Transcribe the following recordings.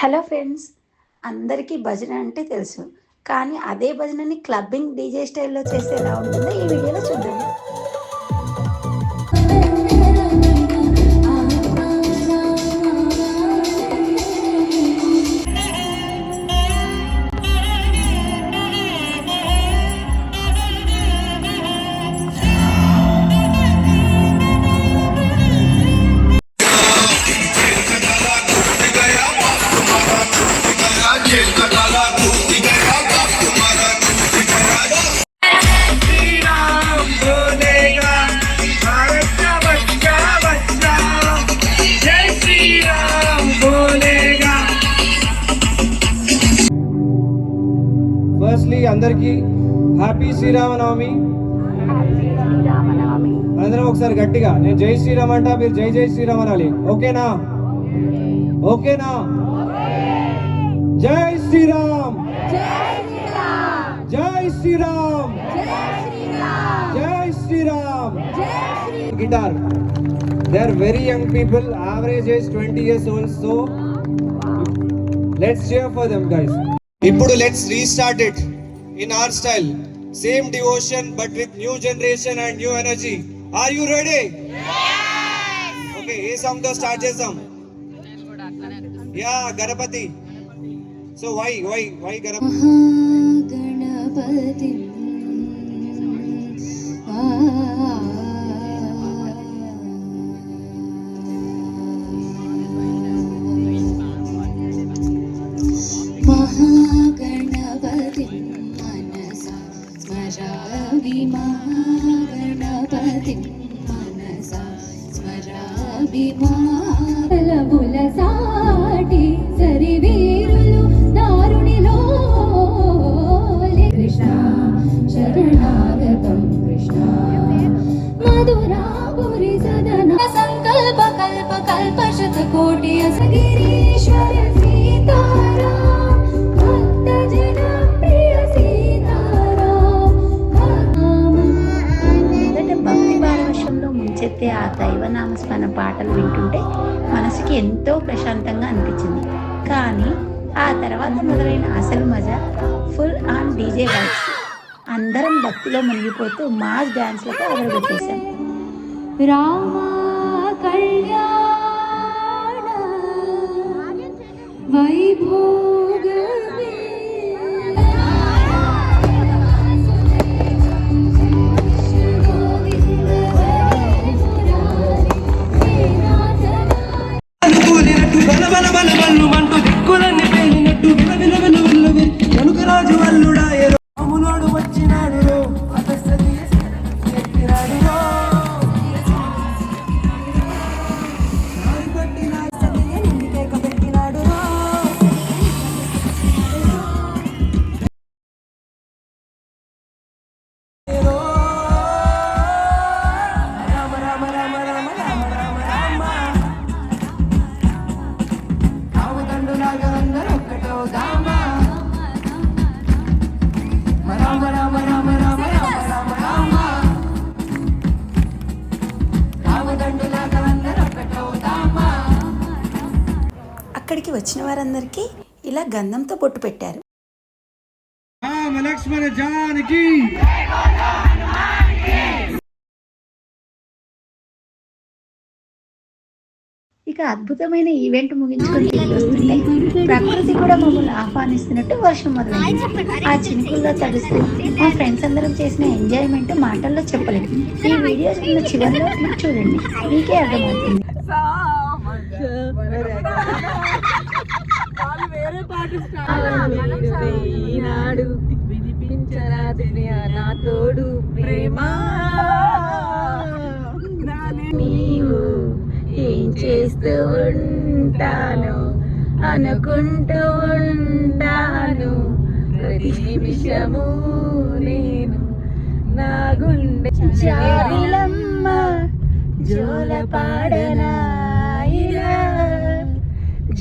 Hello friends, అందరికీ భజన అంటే తెలుసు. కానీ అదే భజనని క్లబ్బింగ్ డీజే స్టైల్‌లో చేస్తే ఎలా ఉంటుందో ఈ వీడియోలో చూద్దాం. ఫస్ట్లీ అందరికీ హ్యాపీ శ్రీరామనవమి. అందరం ఒకసారి గట్టిగా నేను జై శ్రీరామ్ అంటా, మీరు జై జై శ్రీరామ్ అనాలి. ఓకేనా? ఓకేనా? జై శ్రీరామ్, జై శ్రీరామ్, జై Shriram. Guitar, they are very young people, average age 20 years old, so let's cheer for them guys. ఇప్పుడు let's restart it in our style, same devotion but with new generation and new energy. Are you ready? Yes. Okay, ఏ song తో start చేద్దాం? Yeah, Ganapati. So why Ganapati? Ganapati Mahaganapati మనసా స్మరామి, మహాగణపతి మనసా స్మరామి. బుల సాటి సరి వీరులు దారుణిలో కృష్ణ శరణాగతం, కృష్ణ మధురాపురి సదన సంకల్ప కల్ప కల్ప శత కోటి అసగిరీశ్వర సీతారాం భక్త జన ప్రియ సీతారాం. మొదట భక్తి పారవశ్యంలో ముంచెత్తే ఆ దైవనామస్మరణ పాటలు వింటుంటే మనసుకి ఎంతో ప్రశాంతంగా అనిపించింది. కానీ ఆ తర్వాత మొదలైన అసలు మజా ఫుల్ ఆన్ డీజే వైబ్స్. అందరం భక్తిలో మునిగిపోతూ మాస్ డ్యాన్స్లతో అదరగొట్టేశాం. రామ కళ్యాణ వైభోగమే మంటూ దిక్కులన్నీ పేలినట్టు వెనుకరాజు వల్లుడాయ రాములోడు వచ్చినాడు అక్కడికి వచ్చిన వారందరికీ ఇలా గంధంతో బొట్టు పెట్టారు. లక్ష్మణ జానకి. ఇక అద్భుతమైన ఈవెంట్ ముగించుకొని తిరిగి వస్తుంటే ప్రకృతి కూడా మమ్మల్ని ఆహ్వానిస్తున్నట్టు వర్షం మొదలైంది. ఆ చినుకుల్లో తడుస్తూ మా ఫ్రెండ్స్ అందరం చేసిన ఎంజాయ్మెంట్ మాటల్లో చెప్పలేదు. ఈ వీడియో చివరిలో క్లిప్ చూడండి, మీకే అర్థమవుతుంది. నాతోడు ప్రేమ నీవు ఏం చేస్తూ ఉంటాను అనుకుంటూ ఉంటాను ప్రతి నిమిషము నేను నా గుండె జాబిలమ్మ జోల పాడనా ఇలా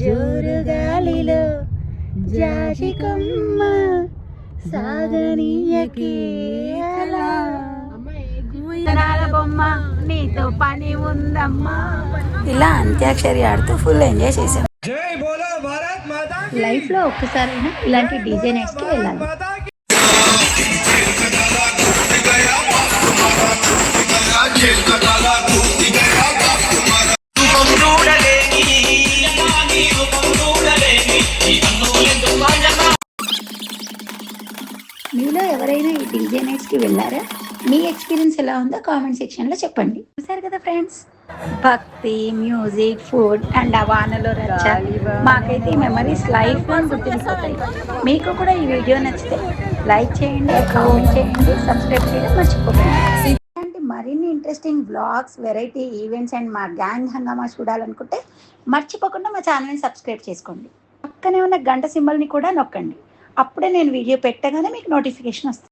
జోరు గాలిలో జాజికమ్మ సాగనీయకే అలా బొమ్మ నీతో పని ఉందమ్మా. ఇలా అంత్యాక్షరి ఆడుతూ ఫుల్ ఎంజాయ్ చేశాం. జై బోలో భారత్ మాతా. లైఫ్లో ఒక్కసారైనా ఇలాంటి డీజే నైట్స్కి వెళ్ళాలి. మీలో ఎవరైనా ఈ డీజే నైట్స్కి వెళ్ళారా? మీ ఎక్స్పీరియన్స్ ఎలా ఉందో కామెంట్ సెక్షన్లో చెప్పండి. చూసారు కదా ఫ్రెండ్స్, భక్తి, మ్యూజిక్, ఫుడ్ అండ్ ఆ వానలో రచ్చ, మాకైతే ఈ మెమరీస్ లైఫ్ లాంగ్ గుర్తుండిపోతాయి. మీకు కూడా ఈ వీడియో నచ్చితే లైక్ చేయండి, కామెంట్ చేయండి, సబ్స్క్రైబ్ చేయడం మర్చిపోకండి. ఇలాంటి మరిన్ని interesting vlogs, variety events and మా గ్యాంగ్ హంగామా చూడాలనుకుంటే మర్చిపోకుండా మా ఛానల్ని సబ్స్క్రైబ్ చేసుకోండి. పక్కనే ఉన్న గంట సింబల్ని కూడా నొక్కండి. అప్పుడే నేను వీడియో పెట్టగానే మీకు నోటిఫికేషన్ వస్తుంది.